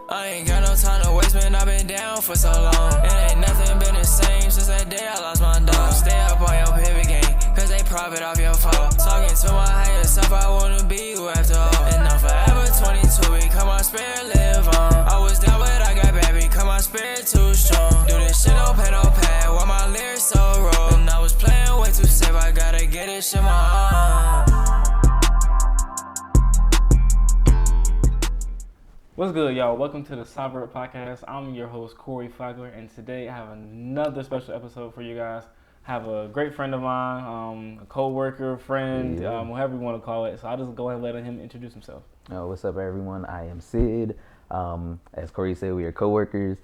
I ain't got no time to waste, man, I've been down for so long. It ain't nothing been the same since that day I lost my dog. Stay up on your pivot game, cause they profit off your fall. Talking to my higher self, I wanna be you after all. And I'm forever 22, because my spirit live on. I was down, but I got back, because my spirit too strong. Do this shit, no pen, no pad, why my lyrics so raw? And I was playing way too safe, I gotta get this shit my own. What's good, y'all? Welcome to the Cyber Podcast. I'm your host, Corey Flagler, and today I have another special episode for you guys. I have a great friend of mine, a co-worker, friend, whatever you want to call it. So I'll just go ahead and let him introduce himself. What's up, everyone? I am Sid. As Corey said, we are co-workers.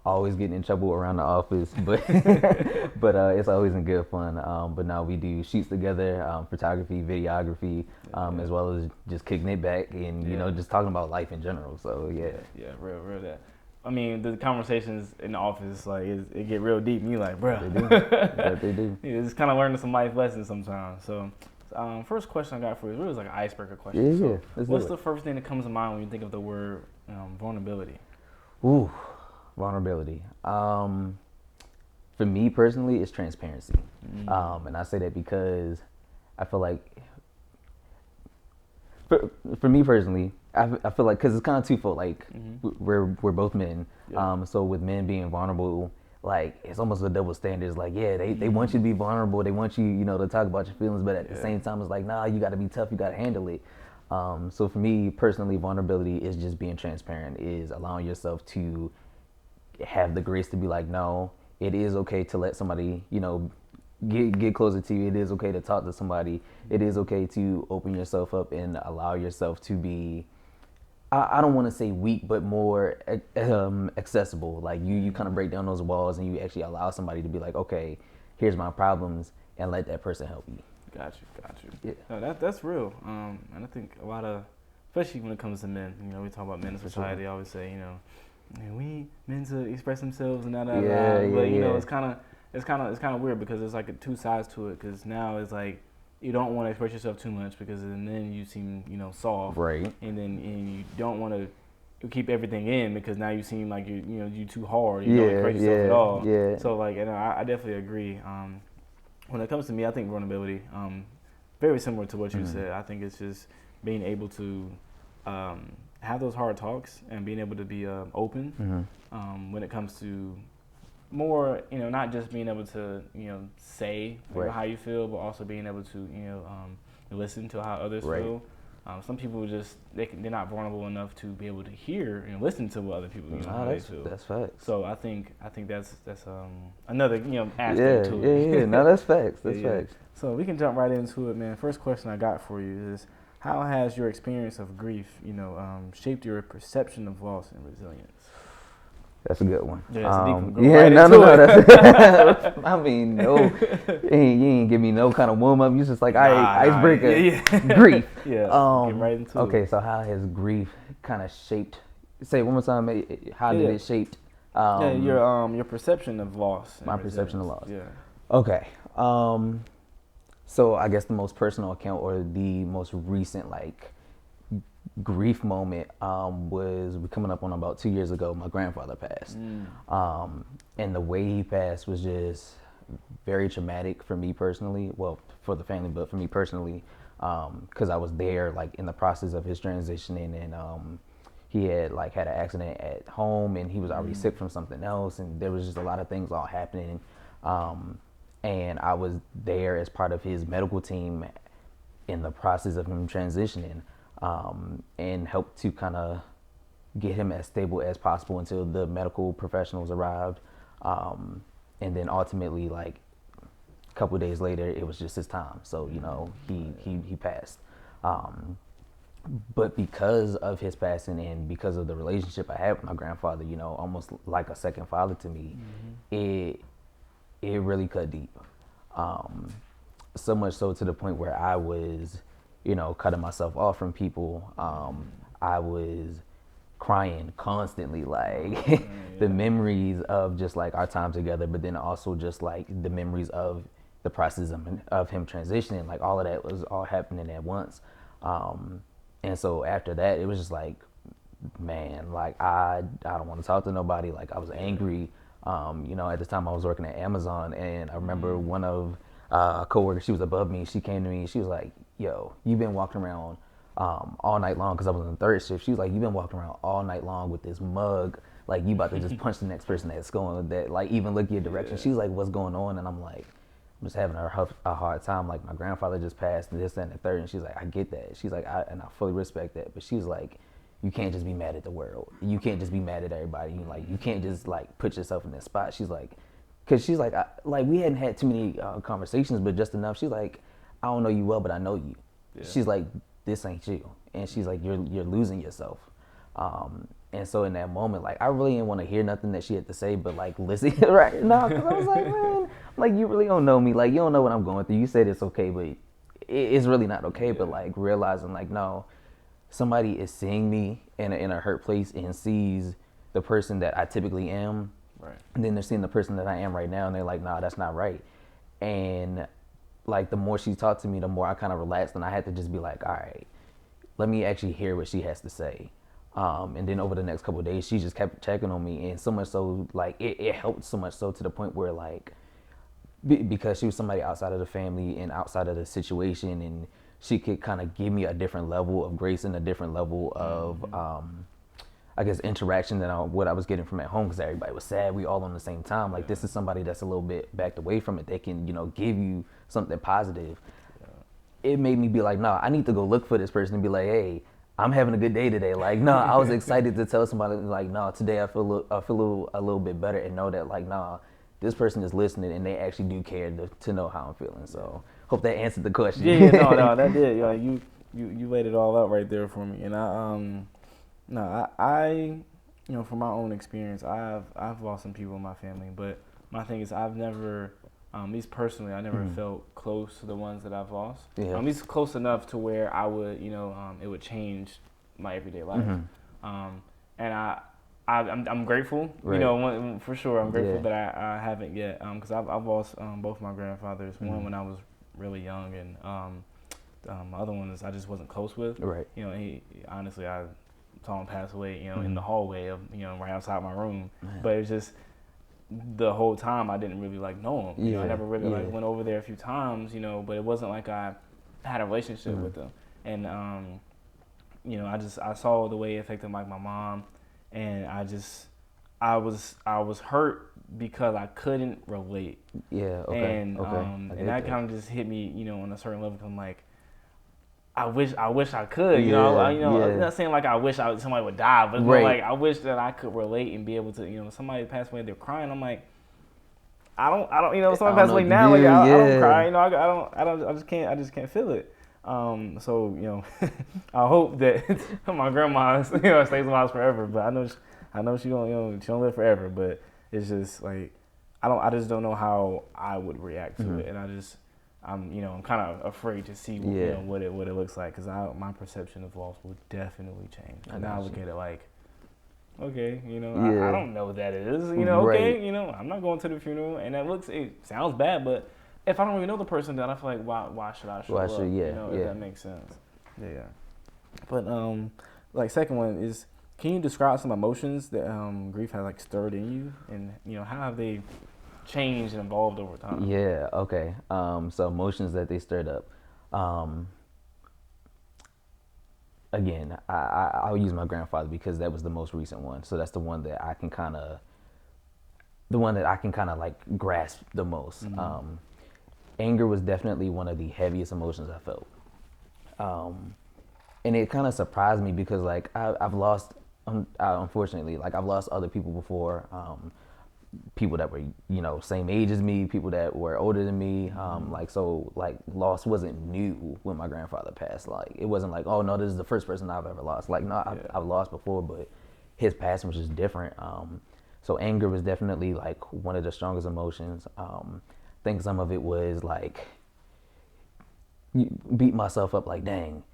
Always getting in trouble around the office, but it's always in good fun. But now we do shoots together, photography, videography, as well as just kicking it back and you know just talking about life in general. So yeah, real that. I mean, the conversations in the office, like it get real deep, and you like, bro, they do. Yeah, they do. Yeah, just kind of learning some life lessons sometimes. So, first question I got for you is really like an icebreaker question. Yeah. What's the first thing that comes to mind when you think of the word vulnerability? Ooh. Vulnerability. For me personally, it's transparency. And I say that because I feel like, for me personally, I feel like, because it's kind of twofold. Like, we're both men. Yeah. So with men being vulnerable, like, it's almost a double standard. It's like, yeah, they want you to be vulnerable. They want you, to talk about your feelings. But at the same time, it's like, nah, you got to be tough. You got to handle it. So for me personally, vulnerability is just being transparent, is allowing yourself to have the grace to be like, no, it is okay to let somebody, get closer to you. It is okay to talk to somebody. It is okay to open yourself up and allow yourself to be, I don't want to say weak, but more accessible. Like you kind of break down those walls and you actually allow somebody to be like, okay, here's my problems, and let that person help you. Got you. Yeah. No, that's real. And I think a lot of, especially when it comes to men, we talk about men in society. I always say, we men to express themselves and but it's kind of weird because it's like two sides to it. Because now it's like you don't want to express yourself too much because then you seem soft, right? And you don't want to keep everything in because now you seem like you too hard. You don't express yourself at all. Yeah. So I definitely agree. When it comes to me, I think vulnerability, very similar to what you said. I think it's just being able to have those hard talks and being able to be open when it comes to more, not just being able to, say how you feel, but also being able to, listen to how others feel. Some people just, they're not vulnerable enough to be able to hear and listen to what other people, how they feel. That's facts. So I think that's another, aspect to it. Yeah. No, that's facts. That's facts. So we can jump right into it, man. First question I got for you is, how has your experience of grief, shaped your perception of loss and resilience? That's a good one. Yeah, that's, I mean, no, you ain't give me no kind of warm up. You just like, icebreaker, grief. Yeah, get right into it. Okay, so how has grief kind of shaped? Say it one more time. How did it shape? Your perception of loss. My perception of loss. Yeah. Okay. So I guess the most personal account or the most recent grief moment was coming up on about 2 years ago. My grandfather passed, and the way he passed was just very traumatic for me personally. Well, for the family, but for me personally, because I was there in the process of his transitioning, and he had had an accident at home, and he was already sick from something else, and there was just a lot of things all happening. And I was there as part of his medical team in the process of him transitioning, and helped to kind of get him as stable as possible until the medical professionals arrived. And then ultimately, a couple of days later, it was just his time. So, he passed. But because of his passing and because of the relationship I had with my grandfather, almost like a second father to me, it really cut deep. So much so to the point where I was, cutting myself off from people. I was crying constantly, the memories of just our time together, but then also just the memories of the process of him transitioning, all of that was all happening at once. And so after that, it was just man, like I don't want to talk to nobody. Like I was angry. You know, at the time I was working at Amazon, and I remember one of a coworker, she was above me. She came to me and she was like, "Yo, you've been walking around all night long," because I was on the third shift. She was like, "You've been walking around all night long with this mug. Like you about to just punch the next person that's going that like even look your direction." She's like, "What's going on?" And I'm like, "I'm just having a hard time. Like my grandfather just passed and this, that, and the third." And she's like, "I get that." She's like, I fully respect that. But she's like, "You can't just be mad at the world. You can't just be mad at everybody. You can't just like put yourself in this spot." She's like, because she's like, we hadn't had too many conversations, but just enough. She's like, "I don't know you well, but I know you." Yeah. She's like, "This ain't you," and she's like, "You're losing yourself." And so in that moment, like I really didn't want to hear nothing that she had to say, but like listen right now, because I was like, man, like you really don't know me, like you don't know what I'm going through. You said it's okay, but it's really not okay. Yeah. But like realizing like, no, somebody is seeing me in a hurt place and sees the person that I typically am, right? And then they're seeing the person that I am right now, and they're like, "Nah, that's not right." And like the more she talked to me, the more I kind of relaxed, and I had to just be like, "All right, let me actually hear what she has to say." And then over the next couple of days, she just kept checking on me, and so much so, like it helped so much so to the point where like, because she was somebody outside of the family and outside of the situation, and she could kind of give me a different level of grace and a different level of, I guess, interaction than what I was getting from at home, because everybody was sad. We all on the same time. Like this is somebody that's a little bit backed away from it. They can, give you something positive. Yeah. It made me be like, no, I need to go look for this person and be like, hey, I'm having a good day today. Like, no, I was excited to tell somebody like, no, today I feel a little bit better, and know that like, nah, this person is listening and they actually do care to know how I'm feeling. So hope that answered the question. Yeah, no, that did. Like you laid it all out right there for me. And I from my own experience, I've lost some people in my family, but my thing is I've never, at least personally, I never felt close to the ones that I've lost. Yeah. At least close enough to where I would, it would change my everyday life. And I'm grateful, right. For sure. I'm grateful that I haven't yet, because I've lost both my grandfathers. One when I was really young, and the other one is I just wasn't close with. Right. He honestly, I saw him pass away, in the hallway of, right outside my room. Man. But it was just the whole time I didn't really know him. I never really went over there a few times, but it wasn't like I had a relationship with him. And I saw the way it affected like my mom. And I was hurt because I couldn't relate. Yeah. Okay. And and that kind of just hit me, on a certain level. I'm like, I wish I could. I'm not saying like I wish somebody would die, but right. Like I wish that I could relate and be able to. Somebody passed away, they're crying. I'm like, I don't. Somebody passed away now, like I don't cry. I just can't feel it. So I hope that my grandma stays alive forever, but I know she don't she don't live forever, but it's just like I just don't know how I would react to it, and I'm kind of afraid to see what it looks like, because my perception of loss will definitely change. And now I look at it like, okay, I don't know what that is, okay, I'm not going to the funeral, and it sounds bad, but if I don't really know the person, then I feel like why should I show up? If that makes sense. Yeah. But like second one is, can you describe some emotions that grief has like stirred in you, and how have they changed and evolved over time? Yeah. Okay. So emotions that they stirred up. Again, I'll use my grandfather because that was the most recent one. So that's the one that I can kind of like grasp the most. Mm-hmm. Anger was definitely one of the heaviest emotions I felt. And it kind of surprised me because like I've lost, unfortunately, like I've lost other people before, people that were, same age as me, people that were older than me. So loss wasn't new when my grandfather passed. Like it wasn't like, oh no, this is the first person I've ever lost. Like no, I've lost before, but his passing was just different. So anger was definitely like one of the strongest emotions. I think some of it was like beat myself up like, dang,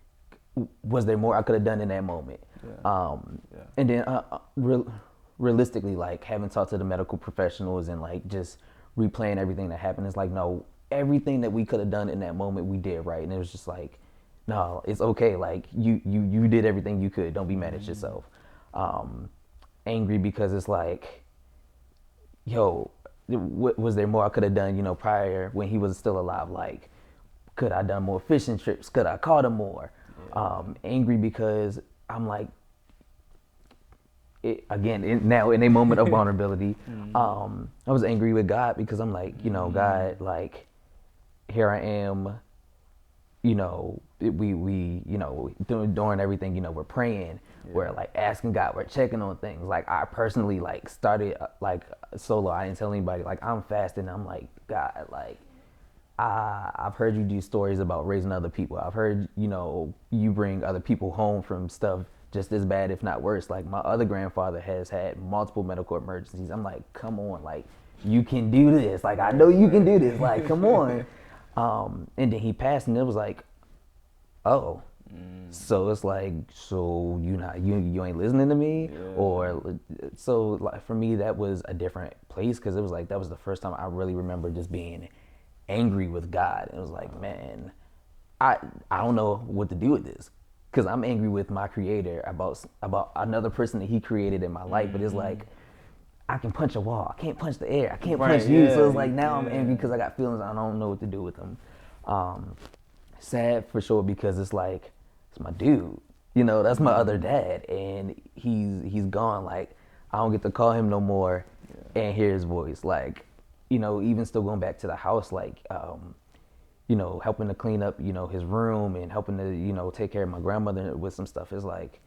was there more I could have done in that moment? And then realistically, like having talked to the medical professionals and like just replaying everything that happened, it's like, no, everything that we could have done in that moment we did, right? And it was just like, no, it's okay, like you did everything you could, don't be mad at yourself. Angry because it's like, yo, was there more I could have done, you know, prior when he was still alive? Like, could I done more fishing trips? Could I caught him more? Yeah. Angry because I'm like, now in a moment of vulnerability, I was angry with God because I'm like, you know, God, like, here I am, you know, we you know, during everything, you know, we're praying, we're like asking God, we're checking on things. Like I personally like started like solo. I didn't tell anybody. Like I'm fasting. I'm like, God, like I've heard you do stories about raising other people. I've heard, you know, you bring other people home from stuff just as bad, if not worse. Like my other grandfather has had multiple medical emergencies. I'm like, come on, like you can do this. Like I know you can do this. Like come on. And then he passed, and it was like, oh, so it's like, so you ain't listening to me, or so like for me that was a different place because it was like that was the first time I really remember just being angry with God. It was like, man, I don't know what to do with this because I'm angry with my Creator about another person that He created in my life, but it's like, I can punch a wall. I can't punch the air. I can't punch you. So it's like now I'm angry because I got feelings. I don't know what to do with them. Sad for sure because it's like it's my dude. You know, that's my other dad, and he's gone. Like I don't get to call him no more and hear his voice. Like, you know, even still going back to the house, like you know, helping to clean up, you know, his room and helping to, you know, take care of my grandmother with some stuff. It's like,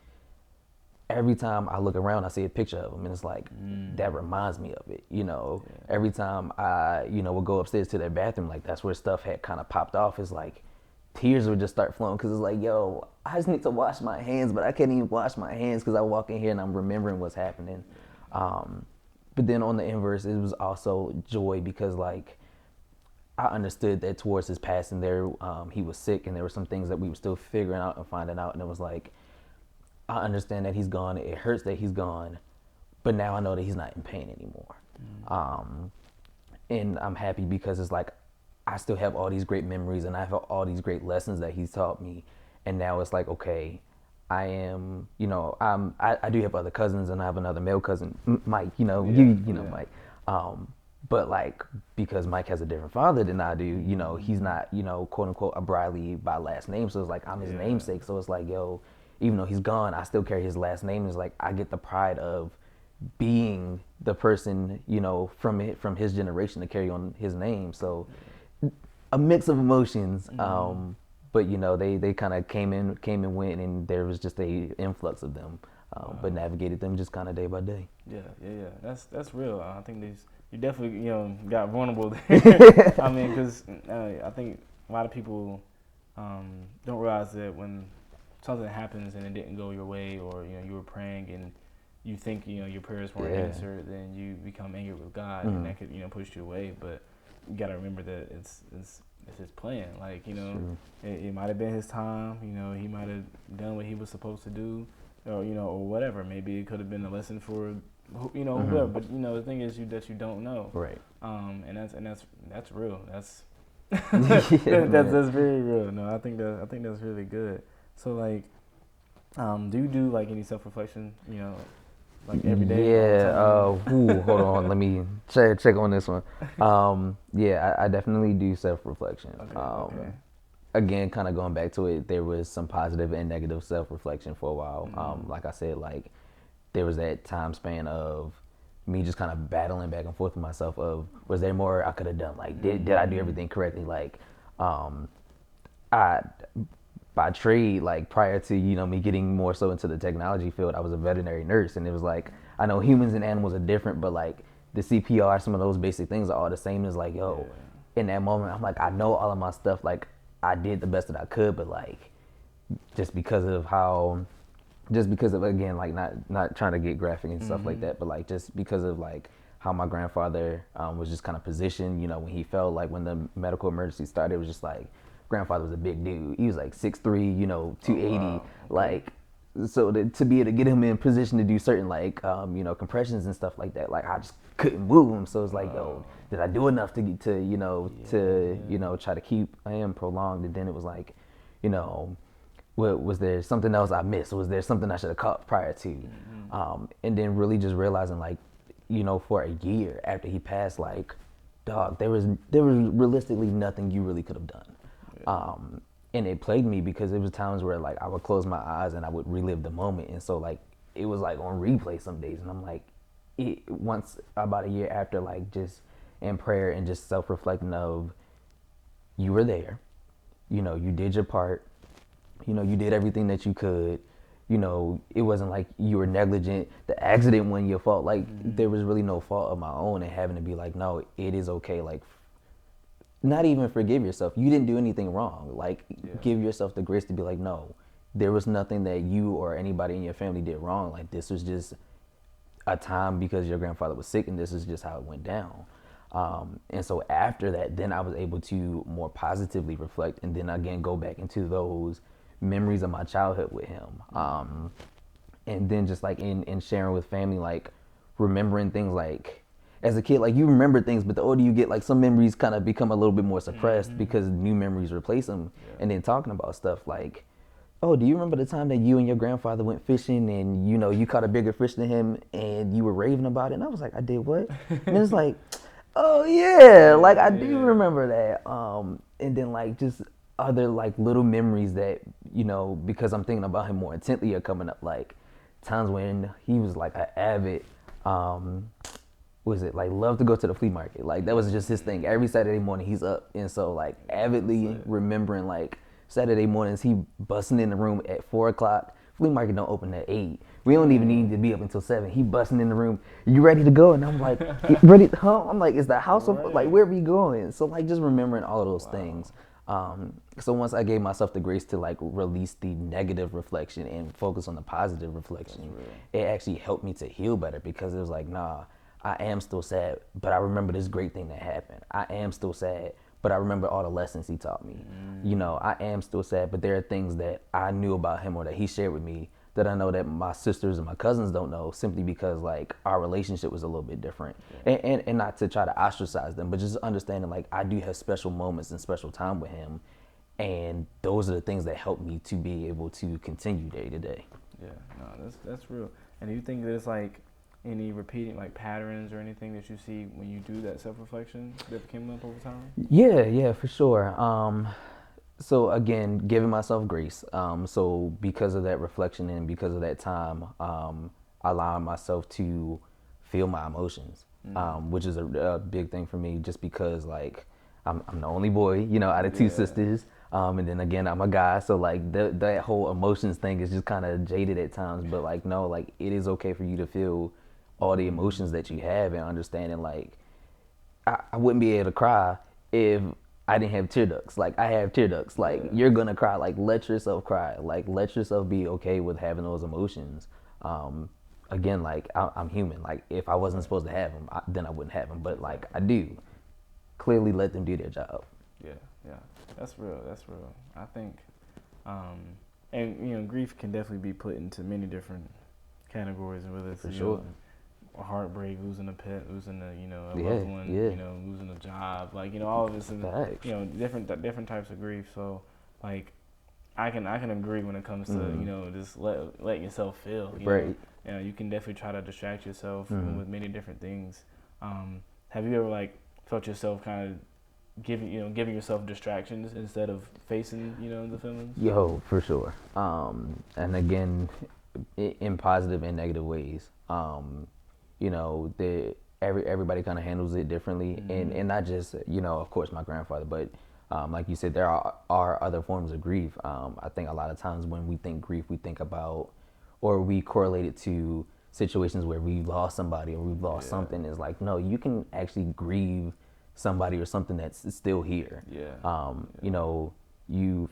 every time I look around, I see a picture of him, and it's like, that reminds me of it, you know. Yeah. Every time I, you know, would go upstairs to their bathroom, like that's where stuff had kind of popped off. It's like tears would just start flowing because it's like, yo, I just need to wash my hands, but I can't even wash my hands because I walk in here and I'm remembering what's happening. But then on the inverse, it was also joy because like I understood that towards his passing there, he was sick and there were some things that we were still figuring out and finding out, and it was like, I understand that he's gone. It hurts that he's gone, but now I know that he's not in pain anymore. And I'm happy because it's like I still have all these great memories and I have all these great lessons that he's taught me. And now it's like, okay, I am, you know, I do have other cousins, and I have another male cousin, Mike. You know, you know Mike. But like because Mike has a different father than I do, you know, he's not, you know, quote unquote a Briley by last name. So it's like I'm his namesake. So it's like, yo, even though he's gone, I still carry his last name. It's like I get the pride of being the person, you know, from his generation to carry on his name. So a mix of emotions, but you know, they kind of came and went, and there was just a influx of them, but navigated them just kind of day by day. Yeah. That's real. I think you definitely, you know, got vulnerable there. I mean, because I think a lot of people don't realize that when something happens and it didn't go your way, or you know you were praying and you think, you know, your prayers weren't answered, then you become angry with God, and that could, you know, push you away. But you gotta remember that it's His plan. Like, you know, it might have been His time. You know, He might have done what He was supposed to do, or you know, or whatever. Maybe it could have been a lesson for, you know, whoever. But you know, the thing is that you don't know. Right. And that's real. That's that's very real. No, I think that's really good. So like, do you do like any self-reflection, you know, like every day? Yeah. Hold on. Let me check on this one. Yeah, I definitely do self-reflection. Okay. Again, kind of going back to it, there was some positive and negative self-reflection for a while. Like I said, like there was that time span of me just kind of battling back and forth with myself of, was there more I could have done? Like, did I do everything correctly? Like, by trade, like prior to, you know, me getting more so into the technology field, I was a veterinary nurse, and it was like, I know humans and animals are different, but like the CPR, some of those basic things are all the same. As like, yo, in that moment, I'm like, I know all of my stuff, like I did the best that I could, but like, just because of again, like not trying to get graphic and stuff like that, but like just because of like how my grandfather was just kind of positioned, you know, when he felt like when the medical emergency started, it was just like, grandfather was a big dude. He was like 6'3", you know, 280. Oh, wow. Like, so to be able to get him in position to do certain like, you know, compressions and stuff like that, like I just couldn't move him. So it's like, yo, did I do enough to you know, try to keep him prolonged? And then it was like, you know, was there something else I missed? Was there something I should have caught prior to? And then really just realizing, like, you know, for a year after he passed, like, dog, there was realistically nothing you really could have done. Yeah. And it plagued me because there was times where, like, I would close my eyes and I would relive the moment. And so, like, it was like on replay some days. And I'm like, once about a year after, like, just in prayer and just self-reflecting of, you were there, you know, you did your part, you know, you did everything that you could, you know, it wasn't like you were negligent, the accident wasn't your fault, like, there was really no fault of my own, and having to be like, no, it is okay, like, not even forgive yourself, you didn't do anything wrong, like, give yourself the grace to be like, no, there was nothing that you or anybody in your family did wrong, like, this was just a time because your grandfather was sick, and this is just how it went down. And so after that, then I was able to more positively reflect, and then again go back into those memories of my childhood with him. And then just like in sharing with family, like remembering things, like as a kid, like you remember things, but the older you get, like some memories kind of become a little bit more suppressed because new memories replace them. And then talking about stuff like, oh, do you remember the time that you and your grandfather went fishing and, you know, you caught a bigger fish than him and you were raving about it? And I was like, I did what? And it's like, oh yeah, like I do remember that. And then like just other like little memories that, you know, because I'm thinking about him more intently are coming up, like times when he was like an avid, love to go to the flea market. Like that was just his thing. Every Saturday morning he's up. And so like avidly remembering like Saturday mornings he busting in the room at 4:00. Flea market don't open at 8. We don't even need to be up until 7. He busting in the room. You ready to go? And I'm like, ready? Huh? I'm like, is the house of, like, where are we going? So like just remembering all of those things. So once I gave myself the grace to like release the negative reflection and focus on the positive reflection, it actually helped me to heal better, because it was like, nah, I am still sad, but I remember this great thing that happened. I am still sad, but I remember all the lessons he taught me. You know, I am still sad, but there are things that I knew about him or that he shared with me that I know that my sisters and my cousins don't know, simply because like our relationship was a little bit different. And not to try to ostracize them, but just understanding like I do have special moments and special time with him, and those are the things that help me to be able to continue day to day. Yeah, no, that's real. And do you think there's like any repeating like patterns or anything that you see when you do that self-reflection that came up over time? Yeah, for sure. So again, giving myself grace. So because of that reflection and because of that time, allowing myself to feel my emotions, which is a big thing for me, just because like I'm the only boy, you know, out of two sisters. And then again, I'm a guy. So like that whole emotions thing is just kind of jaded at times, but like, no, like it is okay for you to feel all the emotions that you have, and understanding like I wouldn't be able to cry if I didn't have tear ducts. Like I have tear ducts. Like you're gonna cry. Like let yourself cry. Like let yourself be okay with having those emotions. Again, like I'm human. Like if I wasn't supposed to have them, then I wouldn't have them. But like I do. Clearly, let them do their job. Yeah, that's real. I think, and you know, grief can definitely be put into many different categories, whether it's a heartbreak, losing a pet, losing a loved one, you know, losing a job, like, you know, all of this is, you know, different types of grief. So like I can agree when it comes to you know, just let yourself feel, you know? You know, you can definitely try to distract yourself with many different things. Have you ever like felt yourself kind of giving yourself distractions instead of facing, you know, the feelings? Yo, for sure. And again, in positive and negative ways. You know, everybody kind of handles it differently, and not just, you know, of course my grandfather, but like you said, there are other forms of grief. I think a lot of times when we think grief, we think about, or we correlate it to situations where we've lost somebody or we've lost something. It's like, no, you can actually grieve somebody or something that's still here. You know,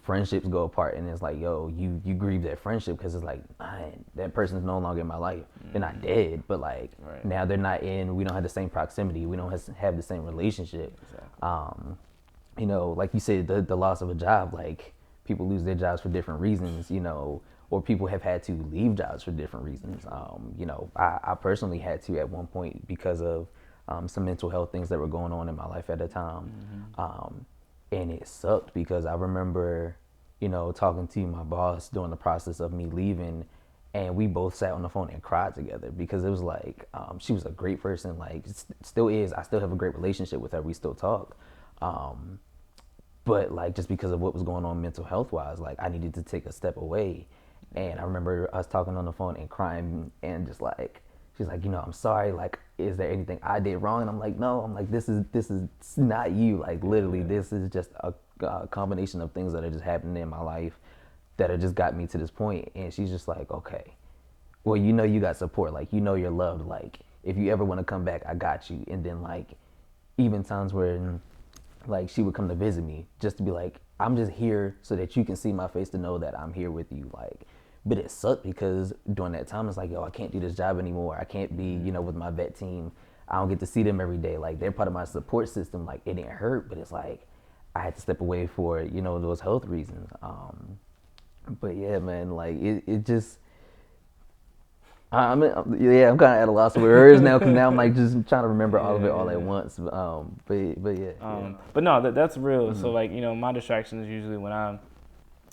friendships go apart, and it's like, yo, you grieve that friendship because it's like, man, that person's no longer in my life. They're not dead, but like now they're not we don't have the same proximity, we don't have the same relationship. You know, like you said, the loss of a job, like people lose their jobs for different reasons, you know, or people have had to leave jobs for different reasons. You know, I personally had to at one point because of some mental health things that were going on in my life at the time. And it sucked because I remember talking to my boss during the process of me leaving, and we both sat on the phone and cried together because it was like she was a great person, like still is. I still have a great relationship with her. We still talk, but like just because of what was going on mental health wise, like I needed to take a step away. And I remember us talking on the phone and crying, and just like she's like, I'm sorry, like is there anything I did wrong? And I'm like, no, I'm like, this is not you, like literally this is just a combination of things that are just happening in my life that have just got me to this point. And she's just like, okay, well, you got support, like you're loved, like if you ever want to come back, I got you. And then like even times where like she would come to visit me just to be like, I'm just here so that you can see my face, to know that I'm here with you. Like, but it sucked because during that time it's like, I can't do this job anymore. I can't be, with my vet team. I don't get to see them every day. Like they're part of my support system. Like it didn't hurt, but it's like I had to step away for, those health reasons. But yeah, man, like it just, I'm kind of at a loss for words now, because now I'm like just trying to remember all of it all at once. But yeah. But no, that's real. So like, my distractions usually when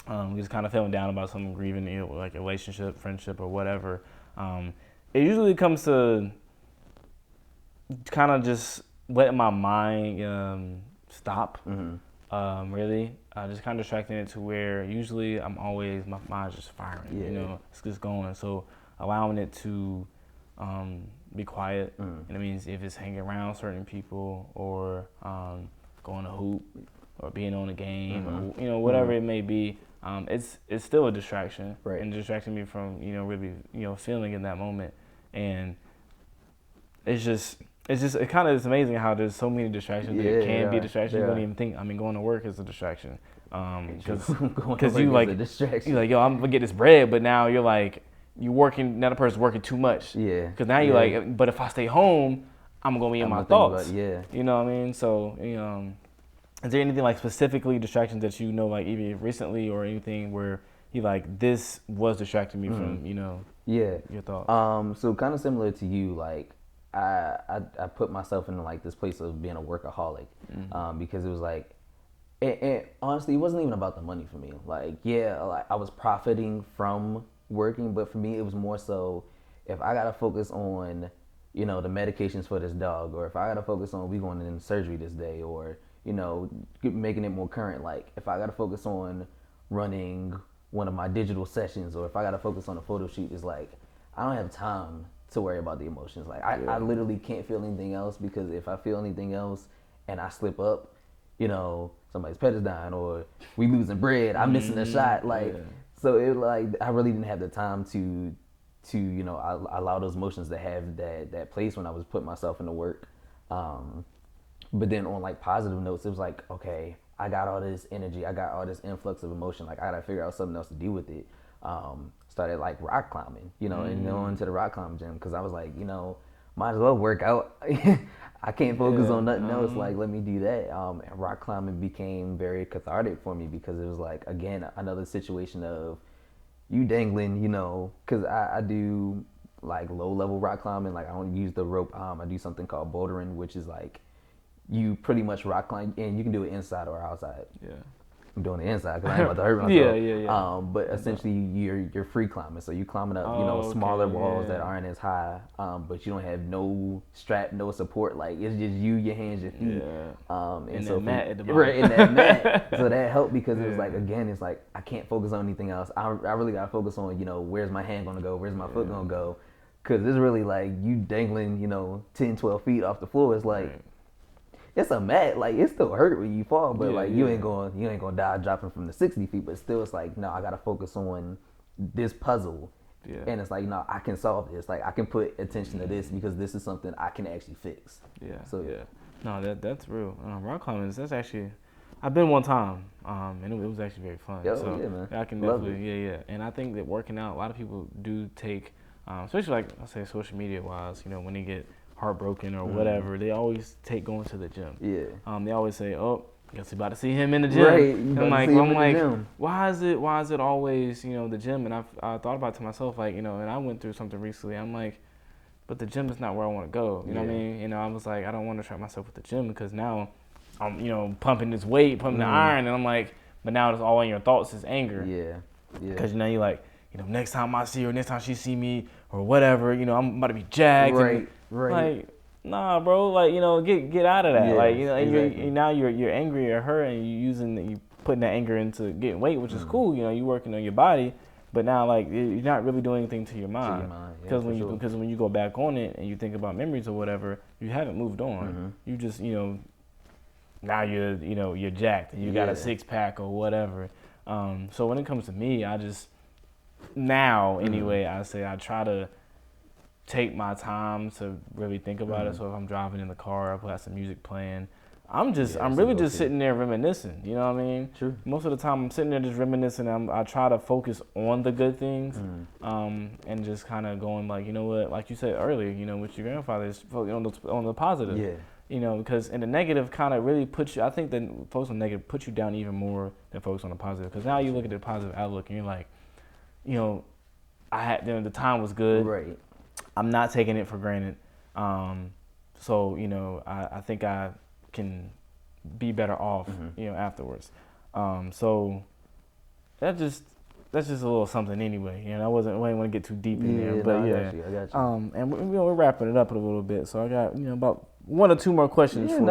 I'm just kind of feeling down about something, grieving, like a relationship, friendship, or whatever. It usually comes to kind of just letting my mind stop. Really, just kind of distracting it to where usually I'm always, my mind's just firing. It's just going. So allowing it to be quiet, and it means if it's hanging around certain people, or going to hoop, or being on a game, or whatever it may be, it's still a distraction, right? And distracting me from really feeling in that moment. And it kind of is amazing how there's so many distractions. That it can be a distraction. You don't even think. I mean, going to work is a distraction, because you like, I'm gonna get this bread, but now you're like, another person's working too much. Yeah. Because now you're like, but if I stay home, I'm gonna be in my thoughts. You know what I mean? So, is there anything like specifically distractions that like even recently, or anything where you like, this was distracting me from your thoughts? So kind of similar to you, like I put myself in like this place of being a workaholic, because it was like, and honestly, it wasn't even about the money for me. Like, like I was profiting from working, but for me it was more so, if I gotta focus on the medications for this dog, or if I gotta focus on we going in surgery this day, or making it more current, like if I gotta focus on running one of my digital sessions, or if I gotta focus on a photo shoot, it's like I don't have time to worry about the emotions. Like I literally can't feel anything else, because if I feel anything else and I slip up, somebody's pet is dying, or we losing bread, I'm missing a shot, like so it like I really didn't have the time to allow those emotions to have that place when I was putting myself into work. But then on like positive notes, it was like, okay, I got all this energy, I got all this influx of emotion, like I gotta figure out something else to do with it. Started like rock climbing, and going to the rock climbing gym, because I was like, might as well work out. I can't focus on nothing else, like let me do that. And rock climbing became very cathartic for me, because it was like, again, another situation of you dangling, because I do like low level rock climbing, like I don't use the rope. I do something called bouldering, which is like you pretty much rock climb, and you can do it inside or outside. I'm doing the inside because I ain't about to hurt myself. But essentially you're free climbing, so you climbing up smaller walls that aren't as high, but you don't have no strap, no support. Like it's just you, your hands, your feet, and so mat at the bottom. Right in that mat. So that helped, because it was like, again, it's like I can't focus on anything else. I really gotta focus on where's my hand gonna go, where's my foot gonna go, because it's really like you dangling 10, 12 feet off the floor. It's like. It's a mat, like it still hurt when you fall, but you ain't gonna die dropping from the 60 feet. But still, it's like, no, I gotta focus on this puzzle, and it's like, no, I can solve this. Like I can put attention to this, because this is something I can actually fix. No, that's real. Rock climbing, that's actually, I've been one time, and it was actually very fun. Man. I can definitely, and I think that working out, a lot of people do take, especially like I say social media wise, when they get heartbroken or whatever, they always take going to the gym. They always say, "Oh, guess we about to see him in the gym." Right. I'm like, why is it always the gym? And I thought about it to myself, like and I went through something recently. I'm like, but the gym is not where I want to go. You know what I mean? I was like, I don't want to trap myself with the gym, because now I'm pumping this weight, pumping the iron, and I'm like, but now it's all in your thoughts is anger. Yeah. Because, you know, you're like, you know, next time I see her, next time she see me or whatever, you know, I'm about to be jacked. Right. Like, nah, bro, like, you know, get out of that. Yeah, like, you know, exactly. now you're angry at her and you putting that anger into getting weight, which is cool. You know, you working on your body, but now like you're not really doing anything to your mind. Because when you go back on it and you think about memories or whatever, you haven't moved on. You just, you know, now you're jacked and you got a 6-pack or whatever. So when it comes to me, I just now anyway, I say I try to take my time to really think about it. So if I'm driving in the car, I put some music playing. I'm really just sitting there reminiscing. You know what I mean? True. Most of the time, I'm sitting there just reminiscing. I try to focus on the good things, and just kind of going like, you know what, like you said earlier, you know, with your grandfather, is on the positive. Yeah. You know, because in the negative kind of really puts you. I think that folks on the negative put you down even more than folks on the positive. Because now you look at the positive outlook and you're like, you know, the time was good. Right. I'm not taking it for granted. So, you know, I think I can be better off, you know, afterwards. So that's just a little something anyway. You know, I didn't want to get too deep in there, but I got you. and we're wrapping it up a little bit. So I got, you know, about 1 or 2 more questions for you.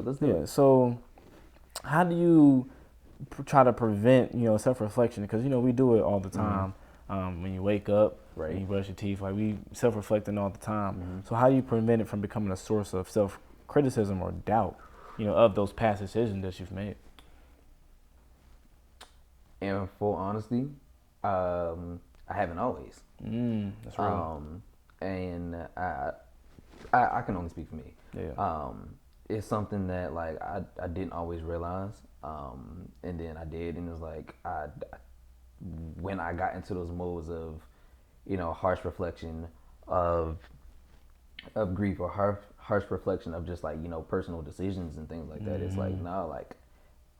Let's do it. So how do you try to prevent, you know, self-reflection? Because, you know, we do it all the time. When you wake up, and you brush your teeth, like we self-reflecting all the time. So how do you prevent it from becoming a source of self-criticism or doubt, you know, of those past decisions that you've made? And for honesty, I haven't always. That's right. And I can only speak for me. Yeah. It's something that like I didn't always realize, and then I did, and it was like when I got into those modes of, you know, harsh reflection of grief or harsh reflection of just like, you know, personal decisions and things like that. It's like, no, like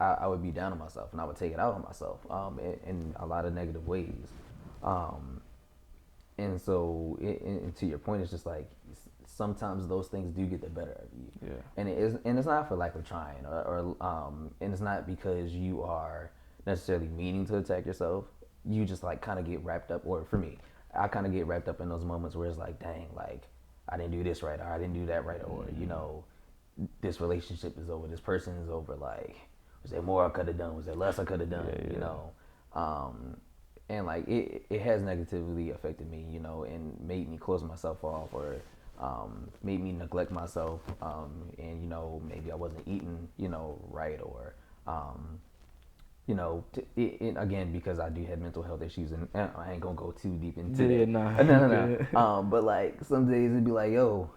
I would be down on myself and I would take it out on myself in a lot of negative ways. And so to your point, it's just like sometimes those things do get the better of you. Yeah. And it's not for lack of trying or and it's not because you are necessarily meaning to attack yourself. You just like kind of get wrapped up, or for me, I kind of get wrapped up in those moments where it's like, dang, like I didn't do this right, or I didn't do that right, or you know, this relationship is over, this person is over. Like, was there more I could have done? Was there less I could have done? You know, and like it has negatively affected me, you know, and made me close myself off, or made me neglect myself, and you know, maybe I wasn't eating, you know, right, or you know, again, because I do have mental health issues, and I ain't gonna go too deep into it. No. But like some days it'd be like, yo,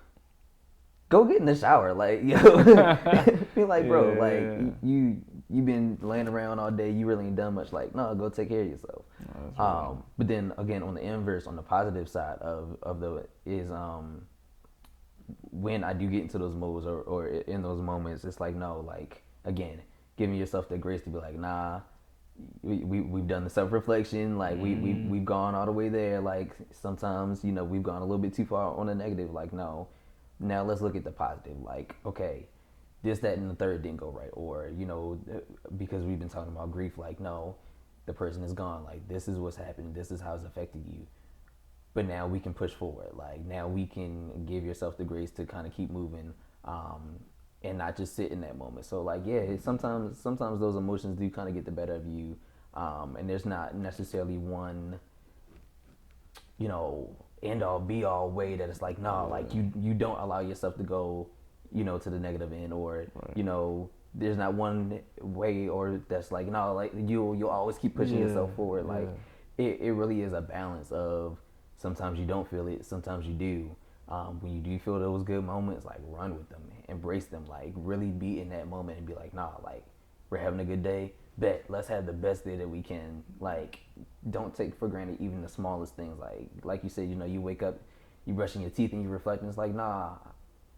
go get in the shower, like, yo, be like, bro, like you been laying around all day, you really ain't done much. Like, no, go take care of yourself. Right. But then again, on the inverse, on the positive side of the is when I do get into those modes or in those moments, it's like, no, like again, giving yourself the grace to be like, nah, we've done the self-reflection, like we've gone all the way there. Like sometimes, you know, we've gone a little bit too far on the negative. Like, no, now let's look at the positive. Like, okay, this, that, and the third didn't go right, or you know, because we've been talking about grief. Like, no, the person is gone. Like, this is what's happened. This is how it's affected you. But now we can push forward. Like, now we can give yourself the grace to kind of keep moving. And not just sit in that moment. So like, yeah, sometimes those emotions do kind of get the better of you, and there's not necessarily one, you know, end all be all way that it's like, no, like you don't allow yourself to go, you know, to the negative end, or you know, there's not one way, or that's like, no, like you'll always keep pushing yourself forward. Like it really is a balance of sometimes you don't feel it, sometimes you do. When you do feel those good moments, like run with them, embrace them, like really be in that moment and be like, nah, like we're having a good day, bet let's have the best day that we can. Like, don't take for granted even the smallest things. Like you said, you know, you wake up, you brushing your teeth and you reflecting, it's like, nah,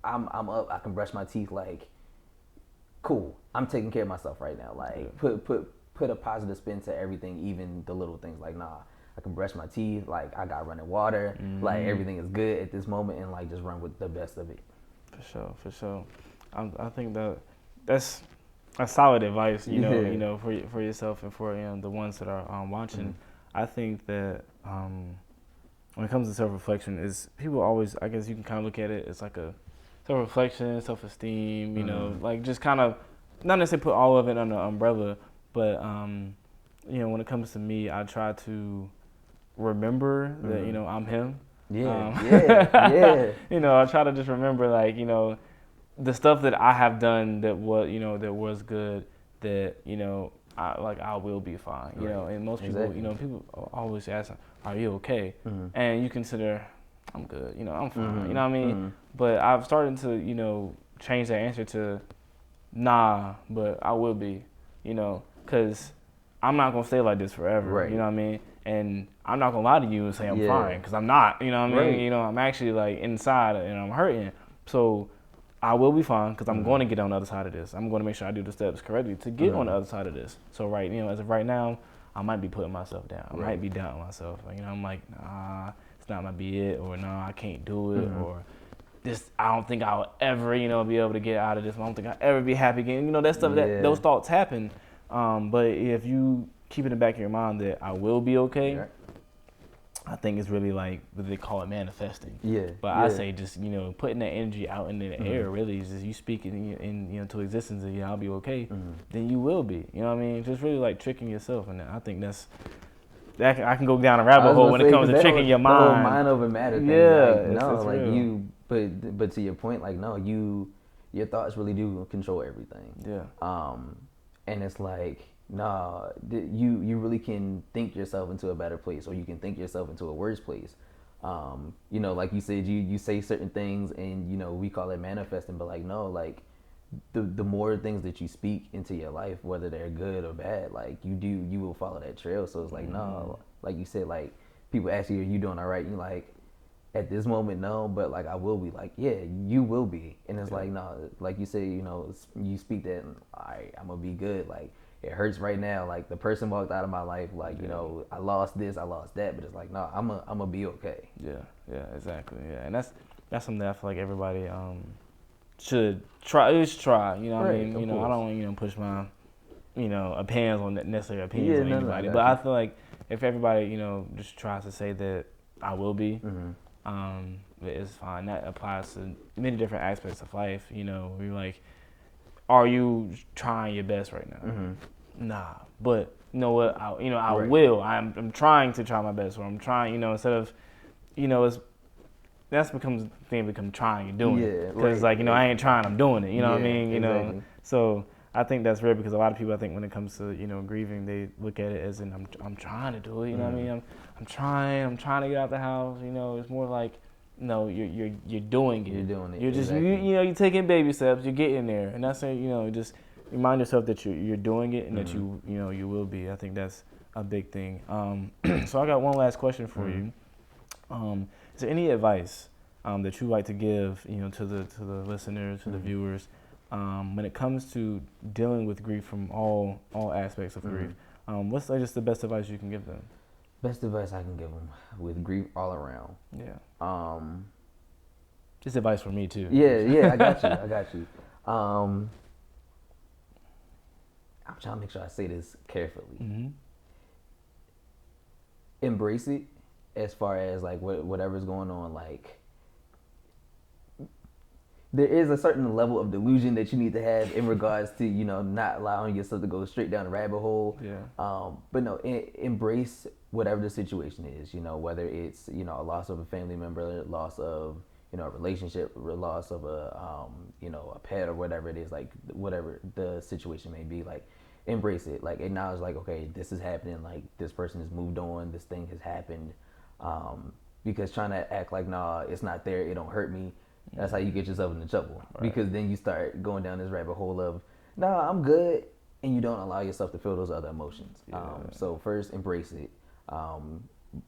I'm up, I can brush my teeth, like cool, I'm taking care of myself right now. Like put a positive spin to everything, even the little things. Like, nah, I can brush my teeth, like I got running water, like everything is good at this moment, and like just run with the best of it. For sure. I think that's a solid advice, you know, for yourself and for the ones that are watching. I think that when it comes to self-reflection, is people always, I guess you can kind of look at it as like a self-reflection, self-esteem, you know, like just kind of not necessarily put all of it under an umbrella, but you know, when it comes to me, I try to remember that you know I'm him. Yeah. You know, I try to just remember, like, you know, the stuff that I have done that was, you know, that was good, that, you know, I will be fine, you know. And most people, you know, people always ask, are you okay? And you consider, I'm good, you know, I'm fine, you know what I mean? But I've started to, you know, change that answer to, nah, but I will be, you know, because I'm not going to stay like this forever, you know what I mean? And I'm not going to lie to you and say I'm fine, because I'm not, you know what I mean? You know, I'm actually like inside and I'm hurting. So I will be fine, because I'm going to get on the other side of this. I'm going to make sure I do the steps correctly to get on the other side of this. So you know, as of right now, I might be putting myself down. I might be doubting myself. You know, I'm like, nah, it's not gonna be it, or nah, I can't do it, or this, I don't think I'll ever, you know, be able to get out of this. I don't think I'll ever be happy again. You know, that stuff, those thoughts happen. But if you keep in the back of your mind that I will be okay, I think it's really like what they call it, manifesting. But I say just, you know, putting that energy out into the air, really is just you speaking in you know, to existence, and I'll be okay. Then you will be. You know what I mean? Just really like tricking yourself, and I think that I can go down a rabbit hole when it comes to tricking your mind. The whole mind over matter thing. Yeah, like, it's like real. you, but to your point, like, no, your thoughts really do control everything. And it's like, nah, you really can think yourself into a better place, or you can think yourself into a worse place. You know, like you said, you say certain things, and, you know, we call it manifesting, but like, no, like the more things that you speak into your life, whether they're good or bad, like you will follow that trail. So it's like, no, like you said, like people ask you, are you doing all right? You're like, at this moment, no, but like I will be. Like, yeah, you will be. And it's like, no, like you say, you know, you speak that, all right, I'm gonna be good. Like, it hurts right now. Like, the person walked out of my life. Like, you know, I lost this, I lost that, but it's like, no, I'm gonna be okay. Yeah, exactly. Yeah, and that's something that I feel like everybody should try. At least try. You know what I mean? You know, I don't want, you know, push my, you know, opinions on anybody. But I feel like if everybody, you know, just tries to say that I will be, it's fine. That applies to many different aspects of life. You know, you're like, are you trying your best right now? Nah, but you know what? I will. I'm trying to try my best, or I'm trying. You know, instead of, you know, become trying and doing it. Because like, you know, I ain't trying, I'm doing it. You know what I mean? You know, so I think that's rare, because a lot of people, I think, when it comes to, you know, grieving, they look at it as in I'm trying to do it. You know what I mean? I'm trying to get out the house. You know, it's more like, no, you're doing it. You're doing it. You're just you know, you're taking baby steps. You're getting there, and that's, you know, just remind yourself that you're doing it, and that you know, you will be. I think that's a big thing. So I got one last question for you. Is there any advice that you like to give, you know, to the listeners, to the viewers, when it comes to dealing with grief from all aspects of grief? What's just the best advice you can give them? Best advice I can give them with grief all around. Just advice for me too. Yeah, I got you. I'm trying to make sure I say this carefully. Embrace it, as far as like whatever's going on. Like, there is a certain level of delusion that you need to have in regards to, you know, not allowing yourself to go straight down the rabbit hole. But no, embrace whatever the situation is, you know, whether it's, you know, a loss of a family member, loss of, you know, a relationship, loss of a, you know, a pet, or whatever it is, like whatever the situation may be, like embrace it, like acknowledge, like, okay, this is happening, like this person has moved on, this thing has happened, because trying to act like, nah, it's not there, it don't hurt me, that's how you get yourself into trouble. Because then you start going down this rabbit hole of, nah, I'm good, and you don't allow yourself to feel those other emotions. So first, embrace it.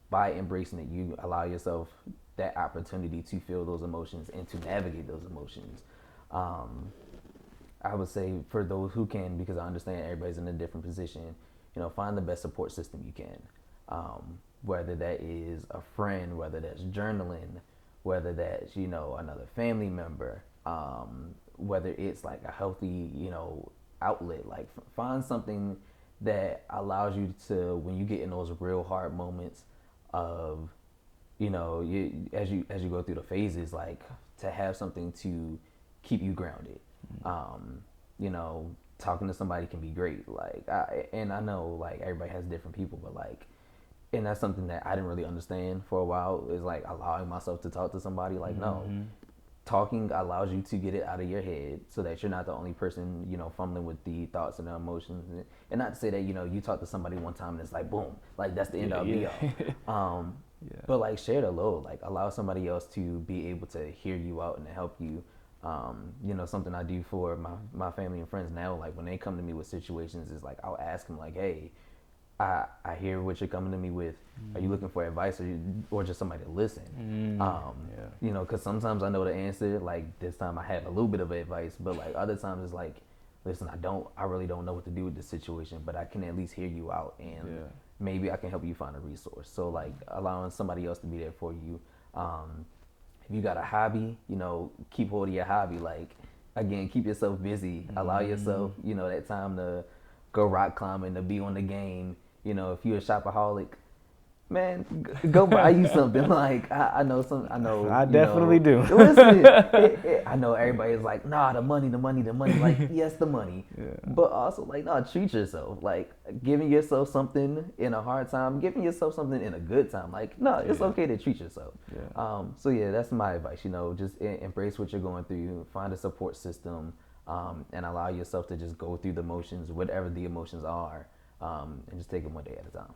By embracing it, you allow yourself that opportunity to feel those emotions and to navigate those emotions. I would say, for those who can, because I understand everybody's in a different position, you know, find the best support system you can. Whether that is a friend, whether that's journaling, whether that's, you know, another family member, whether it's like a healthy, you know, outlet. Like find something that allows you to, when you get in those real hard moments of, you know, as you go through the phases, like to have something to keep you grounded. You know, talking to somebody can be great. Like, I know like everybody has different people, but like, and that's something that I didn't really understand for a while, is like allowing myself to talk to somebody. Like, no, talking allows you to get it out of your head so that you're not the only person, you know, fumbling with the thoughts and the emotions. And not to say that, you know, you talk to somebody one time and it's like, boom, like that's the end of be all. But like share the load, like allow somebody else to be able to hear you out and to help you. You know, something I do for my family and friends now, like when they come to me with situations, is like I'll ask them like, hey, I hear what you're coming to me with. Are you looking for advice, or just somebody to listen? You know, because sometimes I know the answer. Like this time I have a little bit of advice, but like other times it's like, listen, I really don't know what to do with this situation, but I can at least hear you out, and maybe I can help you find a resource. So like allowing somebody else to be there for you. If you got a hobby, you know, keep hold of your hobby. Like again, keep yourself busy. Allow yourself, you know, that time to go rock climbing, to be on the game. You know, if you're a shopaholic, man, go buy you something. Like I know. I definitely do. Listen, I know everybody's like, nah, the money. Like, yes, the money, but also like, nah, treat yourself. Like giving yourself something in a hard time, giving yourself something in a good time. Like, no, it's okay to treat yourself. So yeah, that's my advice. You know, just embrace what you're going through. Find a support system, and allow yourself to just go through the motions, whatever the emotions are, and just take it one day at a time.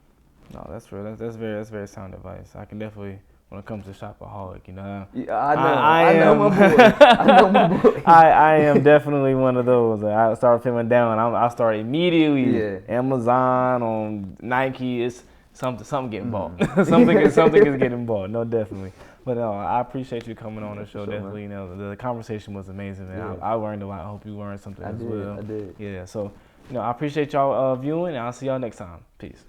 No, that's real. That's very sound advice. I can definitely, when it comes to shopaholic, you know. Yeah, I know my boy. I know my boy. I am definitely one of those. I start feeling down. I start immediately. Amazon, on Nike. It's something getting bought. something is getting bought. No, definitely. But I appreciate you coming on the show. Definitely, you know, the conversation was amazing, man. I learned a lot. I hope you learned something as well. I did. Yeah. So, you know, I appreciate y'all viewing, and I'll see y'all next time. Peace.